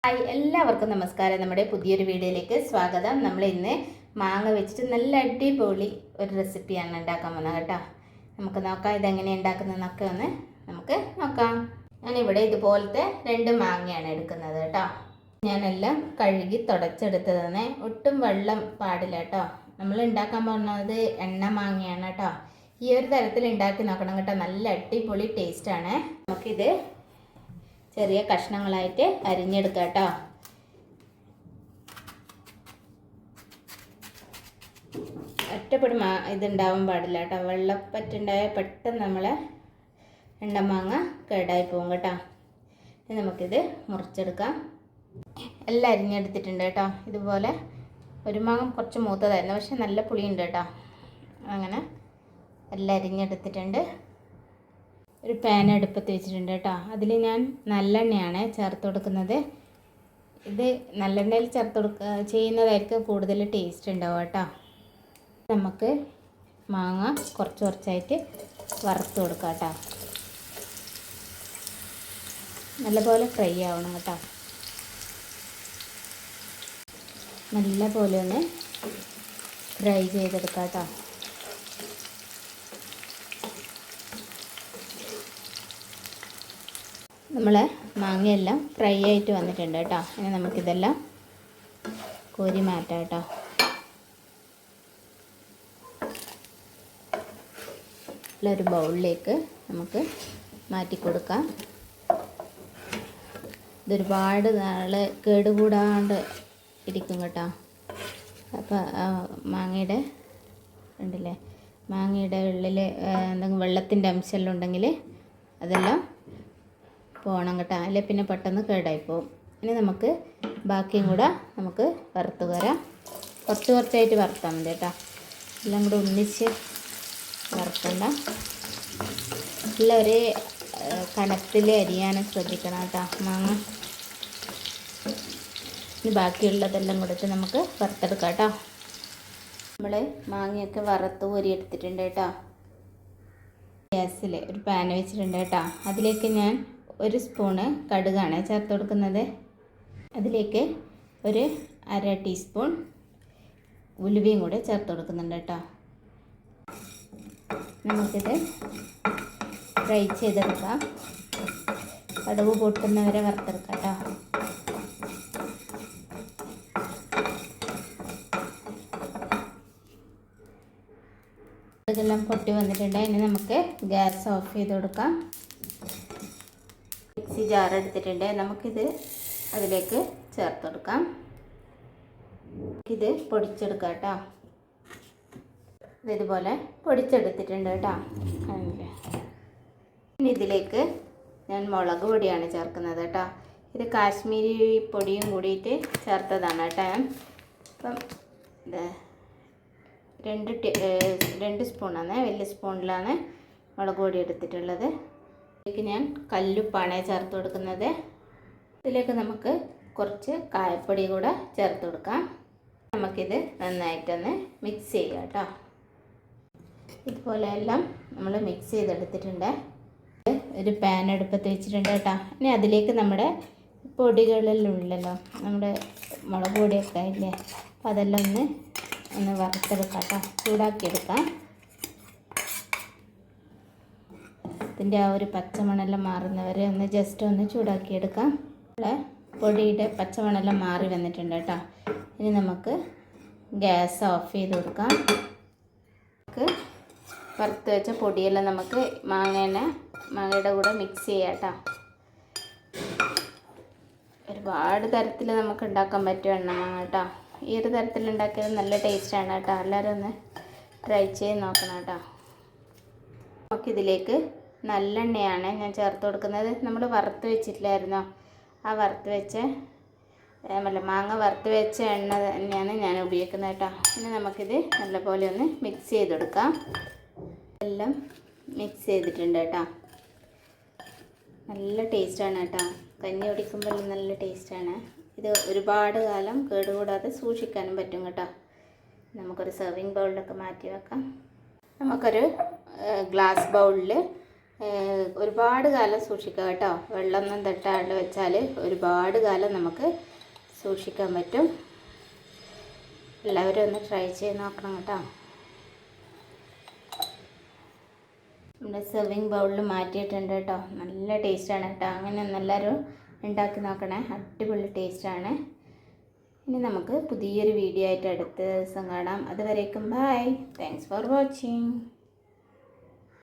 Hi, എല്ലാവർക്കും നമസ്കാരം. നമ്മുടെ പുതിയൊരു വീഡിയോയിലേക്ക് സ്വാഗതം. നമ്മൾ ഇന്ന് മാങ്ങ വെച്ചിട്ട് നല്ല അടിപൊളി ഒരു റെസിപ്പിയാണ് ഉണ്ടാക്കാൻ പോകുന്നത് കേട്ടോ. നമുക്ക് നോക്കാം ഇതെങ്ങനെയാണ് ഉണ്ടാക്കുന്നതെന്നൊക്കെ ഒന്ന് നമുക്ക് നോക്കാം. ഞാനിവിടെ ഇതുപോലത്തെ 2 മാങ്ങയാണ് എടുക്കുന്നത് കേട്ടോ. ഞാനെല്ലാം കഴുകി തുടച്ചെടുത്തതാണ്. ഒട്ടും വെള്ളം പാടില്ല കേട്ടോ. നമ്മൾ ഉണ്ടാക്കാൻ പോകുന്നത് എണ്ണ മാങ്ങയാണ് കേട്ടോ. ഈ ഒരു തരത്തിൽ ഉണ്ടാക്കി നോക്കണം കേട്ടോ. നല്ല അടിപൊളി ടേസ്റ്റാണ്. നമുക്കിത് ചെറിയ കഷ്ണങ്ങളായിട്ട് അരിഞ്ഞെടുക്കുക കേട്ടോ. ഒറ്റപ്പൊടി ഇതുണ്ടാവാൻ പാടില്ല കേട്ടോ. വെള്ളപ്പറ്റുണ്ടായാൽ പെട്ടെന്ന് നമ്മളെ എണ്ണമാങ്ങ കേടായി പോകും കേട്ടോ. ഇനി നമുക്കിത് മുറിച്ചെടുക്കാം. എല്ലാം അരിഞ്ഞെടുത്തിട്ടുണ്ട് കേട്ടോ. ഇതുപോലെ ഒരു മാങ്ങ കുറച്ച് മൂത്തതായിരുന്നു, പക്ഷെ നല്ല പുളിയുണ്ട് കേട്ടോ. അങ്ങനെ എല്ലാം അരിഞ്ഞെടുത്തിട്ടുണ്ട്. ഒരു പാൻ അടുപ്പത്ത് വെച്ചിട്ടുണ്ട് കേട്ടോ. അതിൽ ഞാൻ നല്ലെണ്ണയാണ് ചേർത്ത് കൊടുക്കുന്നത്. ഇത് നല്ലെണ്ണയിൽ ചേർത്ത് ചെയ്യുന്നതായിരിക്കും കൂടുതൽ ടേസ്റ്റ് ഉണ്ടാവുക കേട്ടോ. നമുക്ക് മാങ്ങ കുറച്ചായിട്ട് വറുത്ത് കൊടുക്കാം കേട്ടോ. നല്ലപോലെ ഫ്രൈ ആവണം കേട്ടോ. നല്ലപോലെ ഒന്ന് ഫ്രൈ ചെയ്തെടുക്കാം കേട്ടോ. നമ്മളെ മാങ്ങയെല്ലാം ഫ്രൈ ആയിട്ട് വന്നിട്ടുണ്ട് കേട്ടോ. ഇനി നമുക്കിതെല്ലാം കോരി മാറ്റാം കേട്ടോ. ഒരു ബൗളിലേക്ക് നമുക്ക് മാറ്റി കൊടുക്കാം. ഇതൊരുപാട് നാൾ കേടുകൂടാണ്ട് ഇരിക്കും കേട്ടോ. അപ്പോൾ മാങ്ങയുടെ ഉണ്ടല്ലേ, മാങ്ങയുടെ ഉള്ളിൽ എന്തെങ്കിലും വെള്ളത്തിൻ്റെ അംശമെല്ലാം ഉണ്ടെങ്കിൽ അതെല്ലാം പോകണം കേട്ടോ. അല്ലെ പിന്നെ പെട്ടെന്ന് കേടായി പോകും. ഇനി നമുക്ക് ബാക്കിയും കൂടെ നമുക്ക് വറുത്ത് വരാം. കുറച്ചായിട്ട് വറുത്താൽ മതി കേട്ടോ. എല്ലാം കൂടെ ഒന്നിച്ച് വറുക്കണ്ട. എല്ലാം ഒരേ കനത്തിൽ അരിയാനും ശ്രദ്ധിക്കണം കേട്ടോ മാങ്ങ. ഇനി ബാക്കിയുള്ളതെല്ലാം കൊടുത്ത് നമുക്ക് വറുത്തെടുക്കാം കേട്ടോ. നമ്മൾ മാങ്ങയൊക്കെ വറുത്ത് കോരിയെടുത്തിട്ടുണ്ട് കേട്ടോ. ഗ്യാസിൽ ഒരു പാൻ വെച്ചിട്ടുണ്ട് കേട്ടോ. അതിലേക്ക് ഞാൻ 1 സ്പൂണ് കടുകാണ് ചേർത്ത് കൊടുക്കുന്നത്. അതിലേക്ക് ഒരു 1/2 ടീസ്പൂൺ ഉലുവയും കൂടെ ചേർത്ത് കൊടുക്കുന്നുണ്ട് കേട്ടോ. നമുക്കിത് ഫ്രൈ ചെയ്തെടുക്കാം. കടുക് പൊട്ടുന്നവരെ വറുത്തെടുക്കാം കേട്ടോ. ഇതെല്ലാം പൊട്ടി വന്നിട്ടുണ്ട്. ഇനി നമുക്ക് ഗ്യാസ് ഓഫ് ചെയ്ത് കൊടുക്കാം. മിക്സി ജാർ എടുത്തിട്ടുണ്ട്. നമുക്കിത് അതിലേക്ക് ചേർത്ത് കൊടുക്കാം. ഇത് പൊടിച്ചെടുക്കാം കേട്ടോ. ഇതുപോലെ പൊടിച്ചെടുത്തിട്ടുണ്ട് കേട്ടോ. ഇനി ഇതിലേക്ക് ഞാൻ മുളക് പൊടിയാണ് ചേർക്കുന്നത് കേട്ടോ. ഇത് കാശ്മീരി പൊടിയും കൂടിയിട്ട് ചേർത്തതാണ് കേട്ടോ. അപ്പം ഇത് 2 സ്പൂണാണ്, വലിയ സ്പൂണിലാണ് മുളക് പൊടി എടുത്തിട്ടുള്ളത്. ഇതിലേക്ക് ഞാൻ കല്ലുപ്പാണ് ചേർത്ത് കൊടുക്കുന്നത്. ഇതിലേക്ക് നമുക്ക് കുറച്ച് കായപ്പൊടി കൂടെ ചേർത്ത് കൊടുക്കാം. നമുക്കിത് നന്നായിട്ടൊന്ന് മിക്സ് ചെയ്യാം കേട്ടോ. ഇതുപോലെ എല്ലാം നമ്മൾ മിക്സ് ചെയ്തെടുത്തിട്ടുണ്ട്. ഒരു പാൻ അടുപ്പത്ത് വെച്ചിട്ടുണ്ട് കേട്ടോ. ഇനി അതിലേക്ക് നമ്മുടെ പൊടികളെല്ലാം ഉള്ളല്ലോ, നമ്മുടെ മുളക് പൊടിയൊക്കെ ഇല്ലേ, അപ്പോൾ അതെല്ലാം ഒന്ന് വറുത്തെടുക്കാം കേട്ടോ. ചൂടാക്കിയെടുക്കാം. ഇതിൻ്റെ ആ ഒരു പച്ചമണെല്ലാം മാറുന്നവരെ ഒന്ന് ജസ്റ്റ് ഒന്ന് ചൂടാക്കിയെടുക്കാം. നമ്മുടെ പൊടിയുടെ പച്ചമണെല്ലാം മാറി വന്നിട്ടുണ്ട് കേട്ടോ. ഇനി നമുക്ക് ഗ്യാസ് ഓഫ് ചെയ്ത് കൊടുക്കാം. നമുക്ക് വറുത്ത് വെച്ച പൊടിയെല്ലാം നമുക്ക് മാങ്ങയുടെ കൂടെ മിക്സ് ചെയ്യാം കേട്ടോ. ഒരുപാട് തരത്തിൽ നമുക്ക് ഉണ്ടാക്കാൻ പറ്റും എണ്ണമാങ്ങ കേട്ടോ. ഈ ഒരു തരത്തിൽ ഉണ്ടാക്കിയത് നല്ല ടേസ്റ്റാണ് കേട്ടോ. എല്ലാവരും ഒന്ന് ട്രൈ ചെയ്ത് നോക്കണം കേട്ടോ. നമുക്കിതിലേക്ക് നല്ലെണ്ണയാണ് ഞാൻ ചേർത്ത് കൊടുക്കുന്നത്. നമ്മൾ വറുത്ത് വെച്ചിട്ടില്ലായിരുന്നോ, ആ മാങ്ങ വറുത്ത് വെച്ച എണ്ണ തന്നെയാണ് ഞാൻ ഉപയോഗിക്കുന്നത് കേട്ടോ. ഇനി നമുക്കിത് നല്ലപോലെ ഒന്ന് മിക്സ് ചെയ്തെടുക്കാം. എല്ലാം മിക്സ് ചെയ്തിട്ടുണ്ട് കേട്ടോ. നല്ല ടേസ്റ്റാണ് കേട്ടോ. കഞ്ഞി കുടിക്കുമ്പോൾ നല്ല ടേസ്റ്റാണ്. ഇത് ഒരുപാട് കാലം കേടുകൂടാതെ സൂക്ഷിക്കാനും പറ്റും കേട്ടോ. നമുക്കൊരു സെർവിങ് ബൗളിലൊക്കെ മാറ്റി വെക്കാം. നമുക്കൊരു ഗ്ലാസ് ബൗളിൽ ഒരുപാട് കാലം സൂക്ഷിക്കാം കേട്ടോ. വെള്ളമൊന്നും തട്ടാണ്ട് വെച്ചാൽ ഒരുപാട് കാലം നമുക്ക് സൂക്ഷിക്കാൻ പറ്റും. എല്ലാവരും ഒന്ന് ട്രൈ ചെയ്ത് നോക്കണം കേട്ടോ. നമ്മുടെ സെർവിങ് ബൗളിൽ മാറ്റിയിട്ടുണ്ട് കേട്ടോ. നല്ല ടേസ്റ്റാണ് കേട്ടോ. അങ്ങനെ എല്ലാവരും ഉണ്ടാക്കി നോക്കണേ, അടിപൊളി ടേസ്റ്റാണ്. ഇനി നമുക്ക് പുതിയൊരു വീഡിയോ ആയിട്ട് അടുത്ത ദിവസം കാണാം. അതുവരേക്കും ബൈ. Thanks for watching.